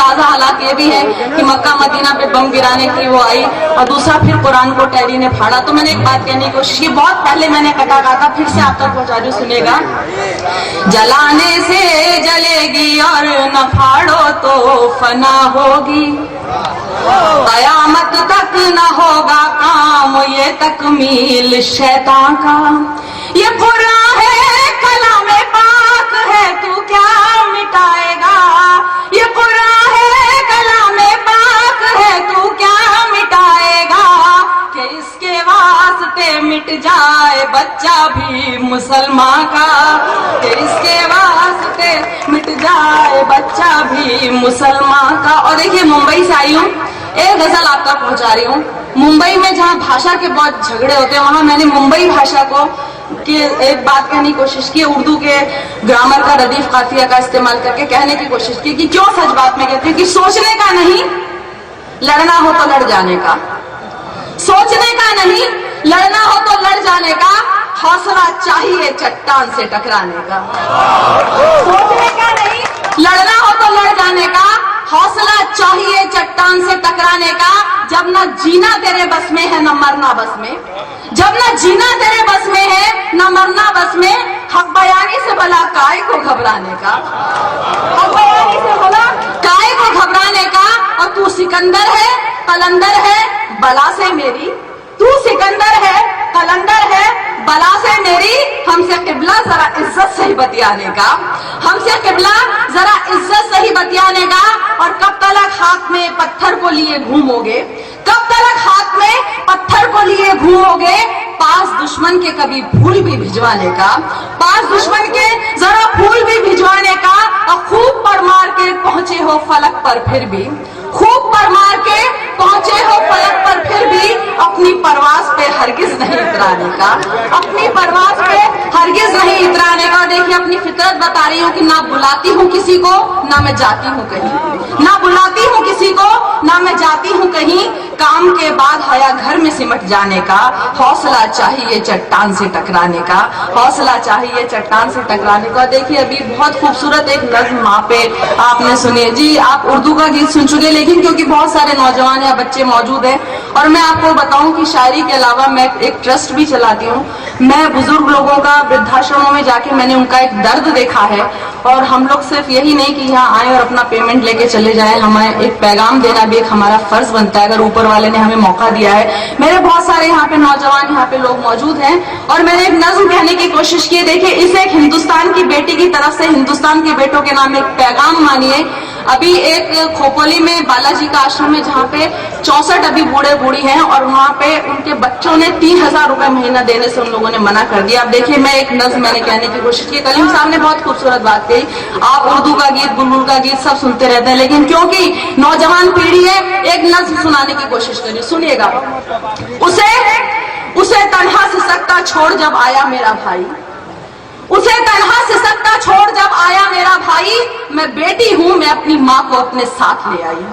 ताज़ा हालात ये भी है कि मक्का मदीना पे बम गिराने की वो आई और दूसरा फिर कुरान को टैरी ने फाड़ा। तो मैंने एक बात कहने की कोशिश की, बहुत पहले मैंने कटा था, फिर से आप तक पहुंचा रही हूँ, सुनेगा। जलाने से जलेगी और न फाड़ो तो फना होगी, कयामत तक न होगा काम ये तकमील शैतान का। ये कुरान है कलामे पाक है, तू क्या मिटाएगा। ये कुरान है कलामे पाक है, तू क्या मिटाएगा। कि इसके वास्ते मिट जाए बच्चा भी मुसलमान का, कि इसके वास्ते मिट जाए बच्चा भी मुसलमान का। और देखिए मुंबई से आई हूँ, एक गजल आप तक पहुंचा रही हूँ। मुंबई में जहाँ भाषा के बहुत झगड़े होते हैं, वहां मैंने मुंबई भाषा को कि एक बात कहने की कोशिश की, उर्दू के ग्रामर का रदीफ काफिया का इस्तेमाल करके कहने की कोशिश की कि क्यों सच बात में कहती है कि सोचने का नहीं, लड़ना हो तो लड़ जाने का। सोचने का नहीं, लड़ना हो तो लड़ जाने का, हौसला चाहिए चट्टान से टकराने का। सोचने का नहीं, लड़ना हो तो लड़ जाने का, हौसला चाहिए चट्टान से टकराने का। जब न जीना तेरे बस में है न मरना बस में, जब न जीना तेरे बस में है न मरना बस में, हक बयानी से भला काय को घबराने का। हक बयानी से भला काय को घबराने का। और तू सिकंदर है कलंदर है बला से मेरी, तू सिकंदर है कलंदर है बला से मेरी। हमसे किबला जरा इज्जत से ही बतियाने का, हमसे किबला जरा इज्जत से ही बतियाने का। और कब तलक हाथ में पत्थर को लिए घूमोगे, कब तलक हाथ में पत्थर को लिए घूमोगे। पास दुश्मन के कभी फूल भी भिजवाने का, पास दुश्मन के जरा फूल भी भिजवाने का। और खूब पर मार के पहुंचे हो फलक पर फिर भी, खूब पर मार के पहुंचे हो फलक पर फिर भी, अपनी परवास पे हरगिज नहीं इतराने का, अपनी परवास पे हरगिज नहीं इतराने का। देखिए अपनी फितरत बता रही हूँ कि ना बुलाती हूँ किसी को ना मैं जाती हूँ कहीं, ना बुलाती हूँ किसी को ना मैं जाती हूँ कहीं। काम के बाद हया घर में सिमट जाने का, हौसला चाहिए चट्टान से टकराने का, हौसला चाहिए चट्टान से टकराने का। देखिए अभी बहुत खूबसूरत एक नज्म वहाँ पे आपने सुनी जी। आप उर्दू का गीत सुन चुके, लेकिन क्योंकि बहुत सारे नौजवान या बच्चे मौजूद हैं और मैं आपको बताऊं कि शायरी के अलावा मैं एक ट्रस्ट भी चलाती हूँ। मैं बुजुर्ग लोगों का वृद्धाश्रमों में जाके मैंने उनका एक दर्द देखा है। और हम लोग सिर्फ यही नहीं कि यहाँ आए और अपना पेमेंट लेके चले जाएं, हमें एक पैगाम देना भी एक हमारा फर्ज बनता है, अगर ऊपर वाले ने हमें मौका दिया है। मेरे बहुत सारे यहाँ पे नौजवान यहाँ पे लोग मौजूद हैं और मैंने एक नज्म कहने की कोशिश की। देखिए इसे एक हिंदुस्तान की बेटी की तरफ से हिंदुस्तान के बेटों के नाम एक पैगाम मानिए। अभी एक खोपोली में बालाजी का आश्रम है जहाँ पे 64 अभी बूढ़े बूढ़ी हैं और वहाँ पे उनके बच्चों ने 3000 रुपए महीना देने से उन लोगों ने मना कर दिया। अब देखिए मैं एक नज्म मैंने कहने की कोशिश की। कलीम साहब ने बहुत खूबसूरत बात कही, आप उर्दू का गीत बुलबुल का गीत सब सुनते रहते हैं, लेकिन क्योंकि नौजवान पीढ़ी है एक नज्म सुनाने की कोशिश करिए, सुनिएगा। उसे तन्हा सिसकता छोड़ जब आया मेरा भाई, उसे तन्हा सिसकता छोड़ जब आया मेरा भाई, मैं बेटी हूँ मैं अपनी माँ को अपने साथ ले आई।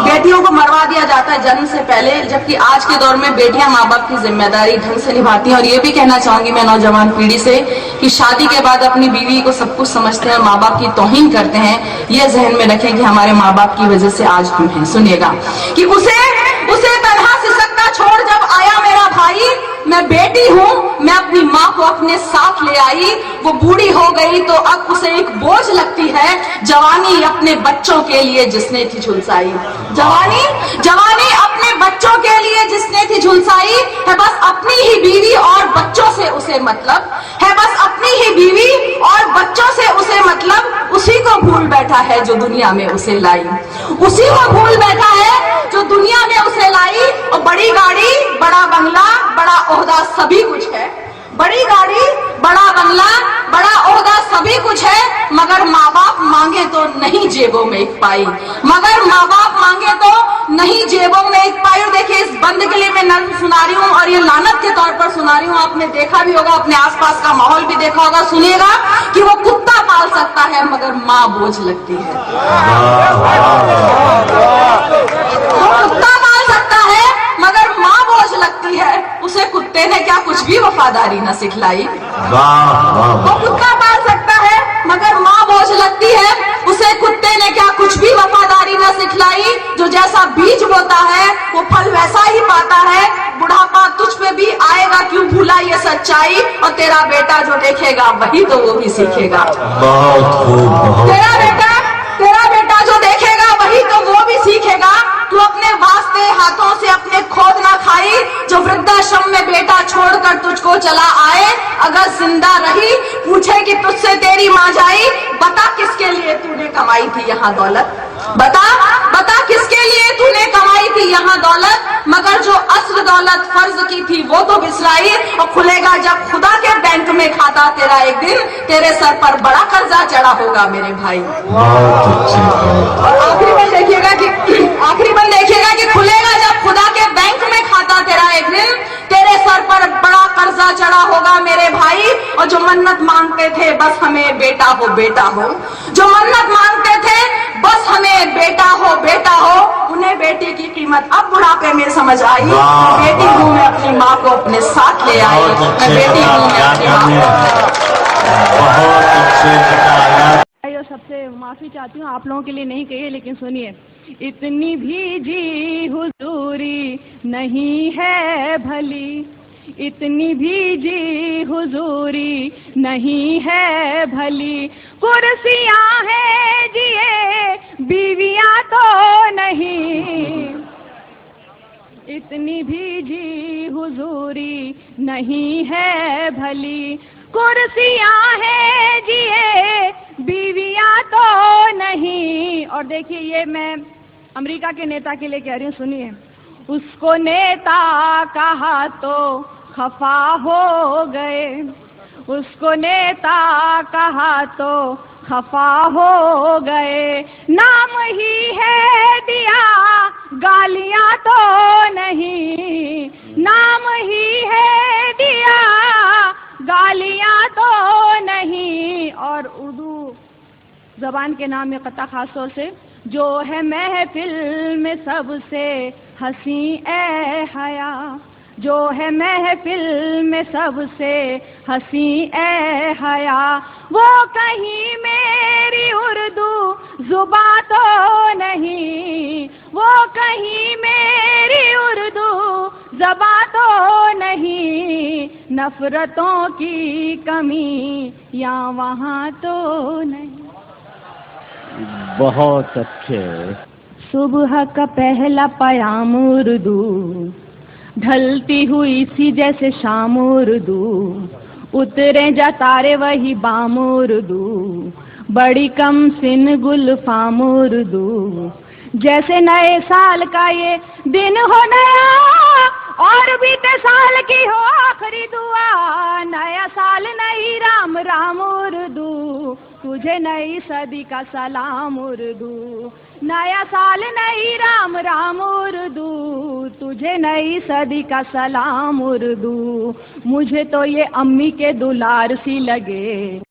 बेटियों को मरवा दिया जाता है जन्म से पहले, जबकि आज के दौर में बेटियां माँ बाप की जिम्मेदारी ढंग से निभाती हैं। और ये भी कहना चाहूंगी मैं नौजवान पीढ़ी से कि शादी के बाद अपनी बीवी को सब कुछ समझते हैं, माँ बाप की तौहीन करते हैं। ये जहन में रखें कि हमारे माँ बाप की वजह से आज हम हैं। सुनिएगा कि उसे तन्हा सिसकता छोड़ जब आया मेरा भाई, मैं बेटी हूँ मैं अपनी माँ को अपने साथ ले आई। वो बूढ़ी हो गई तो अब उसे एक बोझ लगती है, जवानी अपने बच्चों के लिए जिसने थी झुलसाई, जवानी अपने बच्चों के लिए जिसने थी झुलसाई है। बस अपनी ही बीवी और बच्चों से उसे मतलब है, बस अपनी ही बीवी और बच्चों से उसे मतलब। उसी को भूल बैठा है जो दुनिया में उसे लाई, उसी को भूल बैठा है जो दुनिया में उसे लाई। और बड़ी गाड़ी बड़ा बंगला बड़ा ओहदा सभी कुछ है, बड़ी गाड़ी बड़ा बंगला बड़ा ओहदा सभी कुछ है, मगर माँ बाप मांगे तो नहीं जेबों में एक पाई, मगर माँ बाप मांगे तो नहीं जेबों में एक पाई। और देखिए इस बंद के लिए मैं नज्म सुना रही हूँ और ये लानत के तौर पर सुना रही हूँ। आपने देखा भी होगा, अपने आसपास का माहौल भी देखा होगा। सुनिएगा कि वो कुत्ता पाल सकता है मगर माँ बोझ लगती है, वो कुत्ता पाल सकता है मगर माँ बोझ लगती है। उसे कुत्ते ने क्या कुछ भी वफादारी न सिखलाई, वो कुत्ता पाल सकता है मगर माँ बोझ लगती है। उसे कुत्ते ने क्या कुछ भी वफादारी न जैसा बीज बोता है वो फल वैसा ही पाता है। बुढ़ापा तुझ पे भी आएगा, क्यों भूला ये सच्चाई, और तेरा बेटा जो देखेगा वही तो वो भी सीखेगा। बहुत खूब। तेरा बेटा जो देखेगा वही तो वो भी सीखेगा। तू अपने वास्ते हाथों से अपने खोद ना खाई, जो वृद्धाश्रम में बेटा छोड़कर तुझको चला आए, अगर जिंदा रही पूछे कि तुझसे तेरी माँ जाई, बता किसके लिए तूने कमाई थी यहाँ दौलत, बता किसके लिए तूने कमाई थी यहाँ दौलत, मगर जो असल दौलत फर्ज की थी वो तो बिसराई, और खुलेगा जब खुदा के बैंक में खाता तेरा एक दिन, तेरे सर पर बड़ा कर्जा चढ़ा होगा मेरे भाई। और आखिरी में देखिएगा कि खुलेगा जब खुदा के बैंक में खाता तेरा एक दिन, तेरे सर पर बड़ा कर्जा चढ़ा होगा मेरे भाई। और जो मन्नत मांगते थे बस हमें बेटा हो बेटा हो, जो मन्नत मांगते थे बस हमें बेटा हो, उन्हें बेटी की कीमत अब बुढ़ापे में समझ आई। बेटी हूँ मैं अपनी माँ को अपने साथ ले आई, मैं बेटी हूँ मैं अपनी माँ को। सबसे माफी चाहती हूँ, आप लोगों के लिए नहीं कही, लेकिन सुनिए। इतनी भी जी हुजूरी नहीं है भली, इतनी भी जी हुजूरी नहीं है भली, कुर्सियां हैं जिए बीवियां तो नहीं, इतनी भी जी हुजूरी नहीं है भली, कुर्सियां हैं जिए बीवियां तो नहीं। और देखिए, ये मैं अमेरिका के नेता के लिए कह रही हूँ, सुनिए। उसको नेता कहा तो खफा हो गए, उसको नेता कहा तो खफा हो गए, नाम ही है दिया गालियां तो नहीं, नाम ही है दिया गालियां तो नहीं। और उर्दू जबान के नाम में कता खास तौर से, जो है महफिल में सबसे हंसी ए हया, जो है महफिल में सबसे हंसी ए हया, वो कहीं मेरी उर्दू जुबा तो नहीं, वो कहीं मेरी उर्दू ज़बा तो नहीं, नफरतों की कमी या वहाँ तो नहीं। बहुत अच्छे। सुबह का पहला पयाम उर्दू, ढलती हुई सी जैसे शाम उर्दू, उतरे जा तारे वही बाम उर्दू, बड़ी कम सिन गुलफाम उर्दू, जैसे नए साल का ये दिन हो नया, और बीते साल की हो आखिरी दुआ, नया साल नई राम राम उर्दू, तुझे नई सदी का सलाम उर्दू, नया साल नई राम राम उर्दू, तुझे नई सदी का सलाम उर्दू। मुझे तो ये अम्मी के दुलार सी लगे,